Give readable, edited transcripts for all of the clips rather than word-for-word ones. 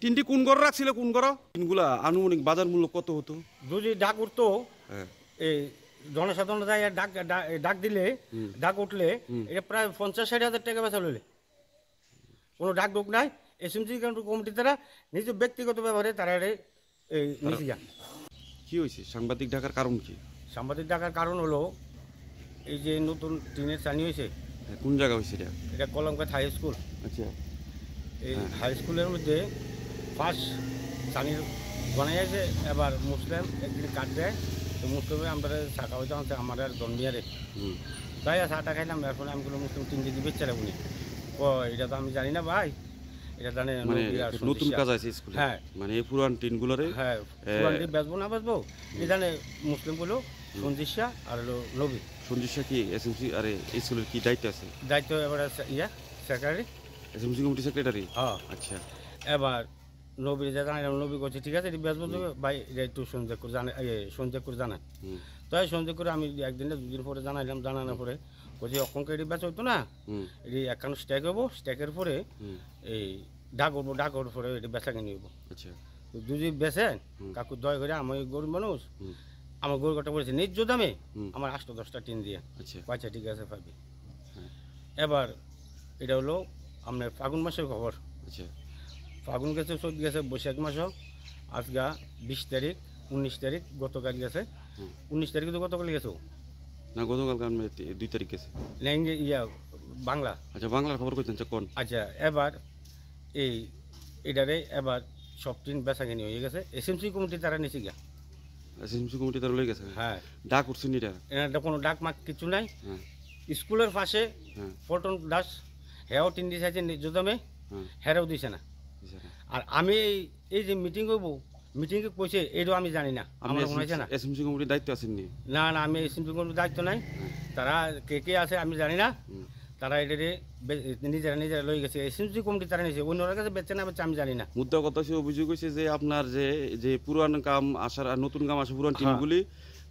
তিনটি কোন ঘর রাখছিল কোন ঘর তিনগুলা আনুমানিক বাজার মূল্য কত হতো? যদি ডাক উঠতো এই জনসাধারণ ডাক দিলে ডাক উঠলে এটা প্রায় 50-60 হাজার টাকা বেচা লইলে কোনো ডাক ডুক নাই। এসএমসি কমিটি তারা নিজ ব্যক্তিগত ব্যবহারে তারা এই নিচে যান। কি হয়েছে সাংবাদিক ডাকার কারণ কি? সাংবাদিক ডাকার কারণ হলো এই যে নতুন টিনের চানি হয়েছে। কোন জায়গা হয়েছে এটা কলমকাত হাই স্কুল। আচ্ছা, এই হাই স্কুলের মধ্যে ফার্স্ট চানির বানাই আছে। এবার মুসলিম একদিন কাট দেয়, তো মুসলিমে আমরা শাখা হইতে হচ্ছে আমার জন্মিয়ারে তাই চাটা খাইলাম। এরপরে আমি কোনো মুসলিম 3 কেজি বেচছে উনি এটা তো আমি জানি না ভাই, এটা জানে নতুন কাজ আছে স্কুলে। হ্যাঁ, মানে এই পুরান টিনগুলোরে হ্যাঁ পুরান টিন বেচবো না বেচবো এই জানে মুসলিম গুলো সঞ্জিশা আর হলো নবী। সঞ্জিশা কি এসএমসি আর স্কুলের কি দায়িত্ব আছে? দায়িত্ব এবার সেক্রেটারি, এসএমসি কমিটি সেক্রেটারি। হ্যাঁ আচ্ছা, এবার নবী যা জানাইলাম, নবী করছে ঠিক আছে বেচবো দেবে ভাই, এটা একটু সঞ্জয় করে জানাই, সঞ্জয় করে জানাই। তাই সঞ্জয় করে আমি একদিন 2 দিন পরে জানাইলাম, জানানোর পরে বলছি অঙ্ক এটি বেচা হইতো না, এটি একখান স্ট্যাক হবো, স্ট্যাকের পরে এই ডাক উঠবো, ডাক ওঠার পরে এটি বেচা কিনে হইব। আচ্ছা, তো যদি বেচেন কাকু দয়া করে আমার গরিব মানুষ আমার গরু কাটা বলেছে ন্যায্য দামে আমার 8-10টা টিন দিয়ে। আচ্ছা ঠিক আছে পাবি। এবার এটা হলো আপনার ফাগুন মাসের খবর। আচ্ছা, ফাগুন গেছে, চোদ্দ গেছে, বৈশাখ মাসও আজকা 20 তারিখ, 19 তারিখ গতকাল গেছে। 19 তারিখে তো গতকাল গেছে না, গতকাল 2 তারিখ গেছে ইয়া বাংলা। আচ্ছা, বাংলার খবর কইতেন কোন? আচ্ছা, এবার এটারে এবার সব টিন বেচা কিনি হয়ে গেছে। এসএমসি কমিটি তারা নিচে গিয়া, এসএমসি কমিটি তারা লই গেছে। হ্যাঁ, ডাক উঠছেন এটা কোনো ডাক মাক কিছু নাই। স্কুলের পাশে পল্টন দাস হেও টিন দিছে নিজ দামে, হেরাও দিছে না। আর আমি এই যে মিটিং করবো, মিটিংয়ে কইছে এইটাও আমি জানি না, আমার মনে হয়েছে না। এসএমসি কমিটির দায়িত্ব আছেন নি? না না, আমি এসএমসি কমিটির দায়িত্ব নাই। তারা কে আছে আমি জানি না। তারা এটারে নিজেরা লই গেছে। এসএমসি কমিটি তারা নিয়েছে, অন্যরা কাছে বেচছে না বেচছে আমি জানি না। মুদ্রা কথা সে অভিযোগ হয়েছে যে আপনার যে পুরান কাম আসার আর নতুন কাম আসে পুরান টিমগুলি,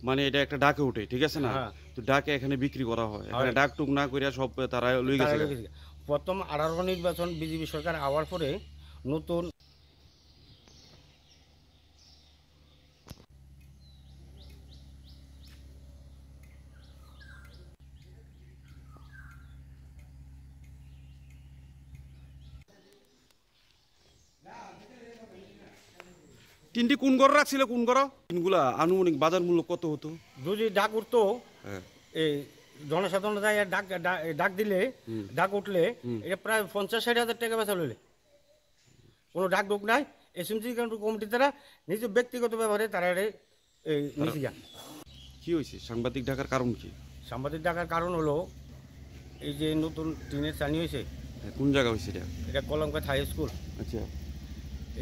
মানে এটা একটা ডাকে উঠে, ঠিক আছে না? তো ডাকে এখানে বিক্রি করা হয়, এখানে ডাক টুক না করিয়া সব তারা লই গেছে। প্রথম 18 নির্বাচন বিজেপি সরকার আওয়ার পরে নতুন তিনটি কোন ঘর রাখছিল কোন ঘর তিনগুলা আনুমানিক বাজার মূল্য কত হতো? যদি ডাক উঠতো এই জনসাধারণ ডাক দিলে ডাক উঠলে এটা প্রায় 50-60 হাজার টাকা বেচা লইলে কোনো ডাক ডুক নাই। এসএমসি কমিটি তারা নিজ ব্যক্তিগত ব্যবহারে তারা এই নিচে যান। কি হয়েছে সাংবাদিক ডাকার কারণ কি? সাংবাদিক ডাকার কারণ হলো এই যে নতুন টিনের চানি হয়েছে। কোন জায়গা হয়েছে এটা কলমকাত হাই স্কুল। আচ্ছা,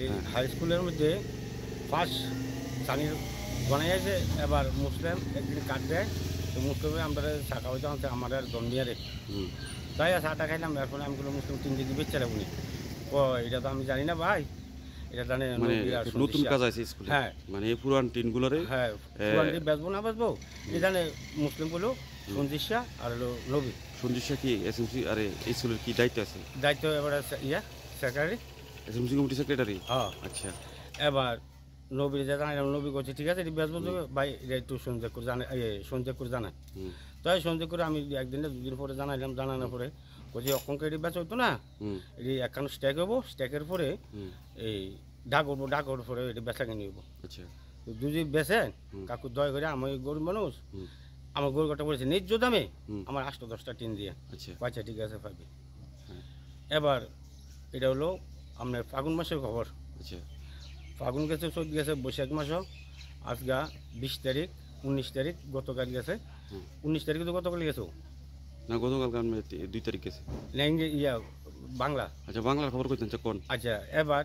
এই হাই স্কুলের মধ্যে ফার্স্ট চানির বানাই আছে। এবার মুসলিম একদিন কাট দেয়, তো মুসলিমে আমরা শাখা হইতে হচ্ছে আমার জন্মিয়ারে তাই চাটা খাইলাম। এরপরে আমি কোনো মুসলিম 3 কেজি বেচছে উনি এটা তো আমি জানি না ভাই, এটা জানে নতুন কাজ আছে স্কুলে। হ্যাঁ, মানে এই পুরান টিনগুলোরে হ্যাঁ পুরান টিন বেচবো না বেচবো এই জানে মুসলিম গুলো সঞ্জিশা আর হলো নবী। সঞ্জিশা কি এসএমসি আর স্কুলের কি দায়িত্ব আছে? দায়িত্ব এবার সেক্রেটারি, এসএমসি কমিটি সেক্রেটারি। হ্যাঁ, আচ্ছা, এবার নবী যা জানাইলাম, নবী করছে ঠিক আছে বেচবো দেবে ভাই, এটা একটু সঞ্জয় করে জানাই, সঞ্জয় করে জানাই। তাই সঞ্জয় করে আমি একদিন 2 দিন পরে জানাইলাম, জানানোর পরে বলছি অঙ্ক এটি বেচা হইতো না, এটি একখান স্ট্যাক হবো, স্ট্যাকের পরে এই ডাক উঠবো, ডাক ওঠার পরে এটি বেচা কিনে হইব। আচ্ছা, তো যদি বেচেন কাকু দয়া করে আমার গরিব মানুষ আমার গরু কাটা বলেছে ন্যায্য দামে আমার 8-10টা টিন দিয়ে। আচ্ছা ঠিক আছে পাবি। এবার এটা হলো আপনার ফাগুন মাসের খবর। আচ্ছা, ফাগুন গেছে, চোদ্দ গেছে, বৈশাখ মাসও আজকা 20 তারিখ, 19 তারিখ গতকাল গেছে। 19 তারিখে তো গতকাল গেছে না, গতকাল 2 তারিখ গেছে ইয়া বাংলা। আচ্ছা, বাংলার খবর কইতেন কোন? আচ্ছা, এবার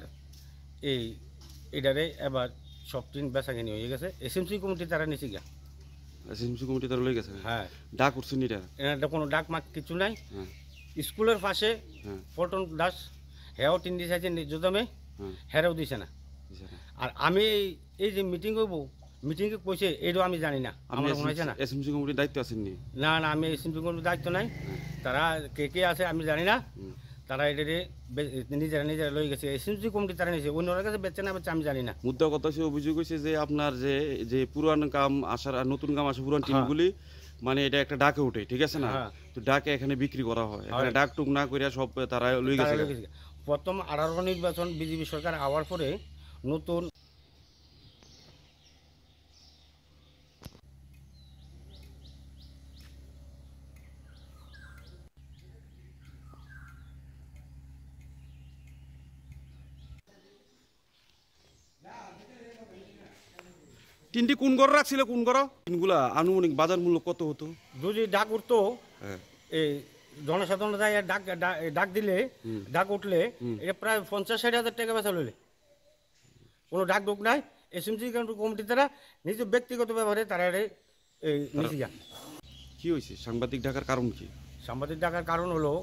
এটারে এবার সব টিন বেচা কিনি হয়ে গেছে। এসএমসি কমিটি তারা নিচে গিয়া, এসএমসি কমিটি তারা লই গেছে। হ্যাঁ, ডাক উঠছেন এটা কোনো ডাক মাক কিছু নাই। স্কুলের পাশে পল্টন দাস হেও টিন দিছে নিজ দামে, হেরাও দিছে না। আর আমি এই যে মিটিং করবো, মিটিংয়ে কইছে এইটাও আমি জানি না, আমার মনে হয়েছে না। এসএমসি কমিটির দায়িত্ব আছেন নি? না না, আমি এসএমসি কমিটির দায়িত্ব নাই। তারা কে আছে আমি জানি না। তারা এটারে নিজেরা নিজেরা লই গেছে এসএমসি কমিটি তারা নিয়েছে অন্যরা কাছে বেচে না বেচে আমি জানি না। মুদ্রা কথা সে অভিযোগ হয়েছে যে আপনার যে যে পুরান কাম আসার আর নতুন কাম আসে পুরান টিমগুলি মানে এটা একটা ডাকে উঠে, ঠিক আছে না? তো ডাকে এখানে বিক্রি করা হয়, এখানে ডাক টুক না করিয়া সব তারা লই গেছে। প্রথম 18 নির্বাচন বিজেপি সরকার আওয়ার পরে নতুন তিনটি কোন ঘর রাখছিল, কোন ঘর তিনগুলা আনুমানিক বাজার মূল্য কত হতো? যদি ডাক উঠতো হ্যাঁ, এই জনসাধারণ যায় ডাক ডাক দিলে ডাক উঠলে এটা প্রায় 50-60 হাজার টাকা বেচা লইলে কোনো ডাক ডুক নাই। এসএমসি কমিটি তারা নিজ ব্যক্তিগত ব্যবহারে তারা এই নিচে যান। কি হয়েছে সাংবাদিক ডাকার কারণ কি? সাংবাদিক ডাকার কারণ হলো